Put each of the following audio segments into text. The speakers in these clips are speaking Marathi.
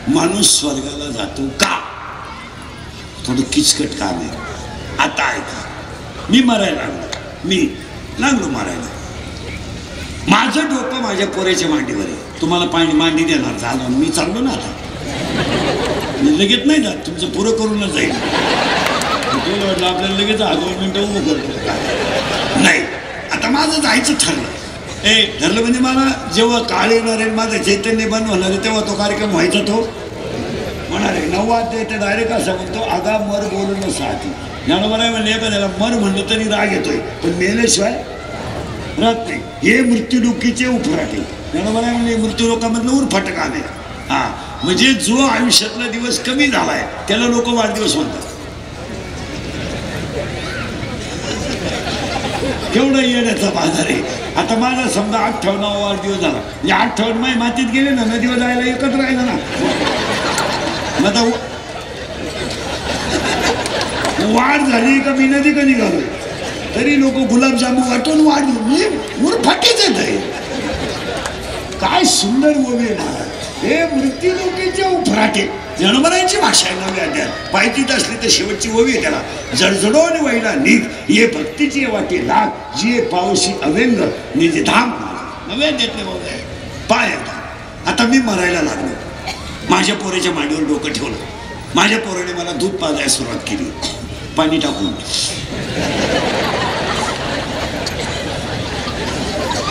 माणूस स्वर्गाला जातो का? थोडं किचकट काम आहे. आता ऐका, मी मरायला लागलो मारायला. माझं डोकं माझ्या पोऱ्याच्या मांडीवर आहे. तुम्हाला पाणी मांडी देणार झालं, मी चाललो ना आता. मी लगेच नाही जात, तुमचं पुरं करूनच जाईल. वाटलं आपल्याला लगेच 2 मिनिटं उभं करतो. नाही, आता माझं जायचं ठरलं. ठरलं म्हणजे मला जेव्हा काळ येणार आहे, माझं चैतन्य बंद होणार आहे, तेव्हा तो कार्यक्रम व्हायचा. तो म्हणाले 9 वाजता ते डायरेक्ट असं म्हणतो, आगा मर बोलून साथी. ज्ञानोबा म्हणले एखाद्याला मर म्हणलं तरी राग येतोय, पण मेल्याशिवाय राहत नाही. हे मृत्यूडुकीचे उफराटे. ज्ञानोबा म्हणले मृत्यू लोकांमधलं उरफाटका नाही. हा, म्हणजे जो आयुष्यातला दिवस कमी झालाय त्याला लोक वाढदिवस म्हणतात. केवढा येण्याचा बाजार आहे. आता माझा समजा 58वा वाढदिवस झाला, म्हणजे 58 माय मातीत गेले ना, नदीवर जायला एकत्र राहिलं ना. मग वाढ झाली का मी नदी कधी घालू, तरी लोक गुलाबजामू वाटून वाढली. मी उरफाटेच येत आहे. काय सुंदर ओवे महाराज. हे मृत्यूलोकीचे उफराटे. जनमरायची भाषा आहे नव्या अध्यात. पायतीत असली तर शेवटची ओवी आहे त्याला. जडजडोन वैला निघ ये भक्तीची वाटे लाग, जी पावशी अव्यंग निज धाम. नव्या अध्यातले बाबा पाय. आता मी मरायला लागलो. माझ्या पोऱ्याच्या मांडीवर डोकं ठेवलं. माझ्या पोराने मला दूध पाजायला सुरुवात केली, पाणी टाकून.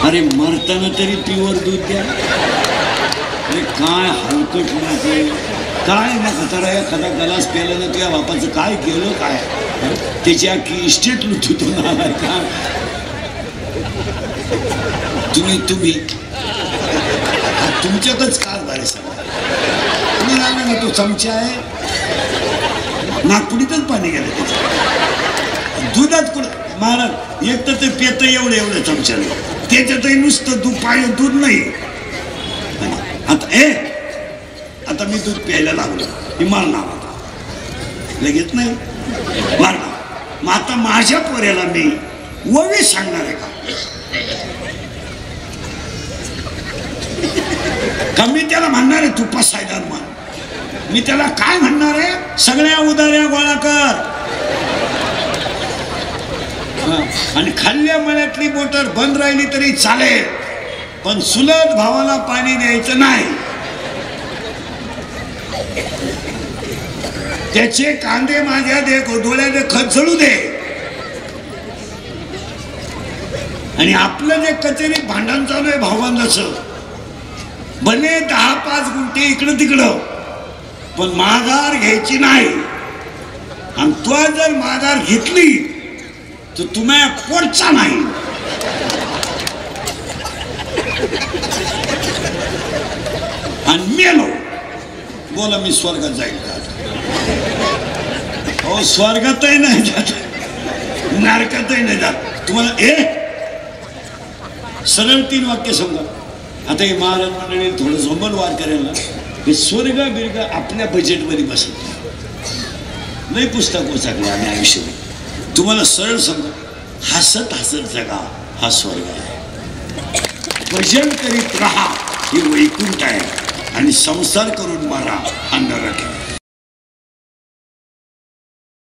अरे मरताना तरी प्युअर दूध द्या. अरे काय हलकट नाही, काय ना खतरा. एखादा गलास प्यायला ना तुझ्या बापाचं काय केलं काय, त्याची अख्खी इस्टेट लुटून आलाय का तुम्ही तुमच्यातच कारभार आहे सगळं. तुम्ही लागला ना तो चमचा आहे, नागपुडीतच पाणी गेलं त्याचं. दुधात कुठं महाराज एक तर ते पेत एवढं चमच्याने, त्याच्यातही नुसतं दूध पाय दूध नाही. आता मी दूध प्यायला लागलो, मी मारणार आता लगेच नाही मारणार. मग आता माझ्या पोऱ्याला मी ओवी सांगणार आहे का मी त्याला म्हणणार आहे तू पसायदार मान. मी त्याला काय म्हणणार आहे, सगळ्या उदाऱ्या गोळा कर आणि खाल्ल्या मळ्यातली मोटर बंद राहिली तरी चालेल, पण चुलत भावाला पाणी द्यायचं नाही. त्याचे कांदे माझ्या दे, डोळ्याने खत जळू दे. आणि आपलं जे कचेरीत भांडण चालू आहे भावबांधाचं, भले 10-5 गुंठे इकडं तिकडं, पण माघार घ्यायची नाही. आणि तू जर माघार घेतली तर तुम्हाला पोटचा नाही. आणि मेलो बोला मी स्वर्गात जाईल का? हो, स्वर्गातही नाही जात, नरकातही नाही जात. तुम्हाला सरळ 3 वाक्य समजा. आता हे महाराज मंडळी थोडं झोंबल वार करेल ना, हे स्वर्ग बिर्ग आपल्या बजेटमध्ये बसत नाही. पुस्तक वाचले आम्ही आयुष्यात. तुम्हाला सरळ समजा, हसत हसत जगा हा स्वर्ग आहे. भजन करीत राहा ही वैकुंठ आहे, आणि संसार करून मारा हा नरक आहे.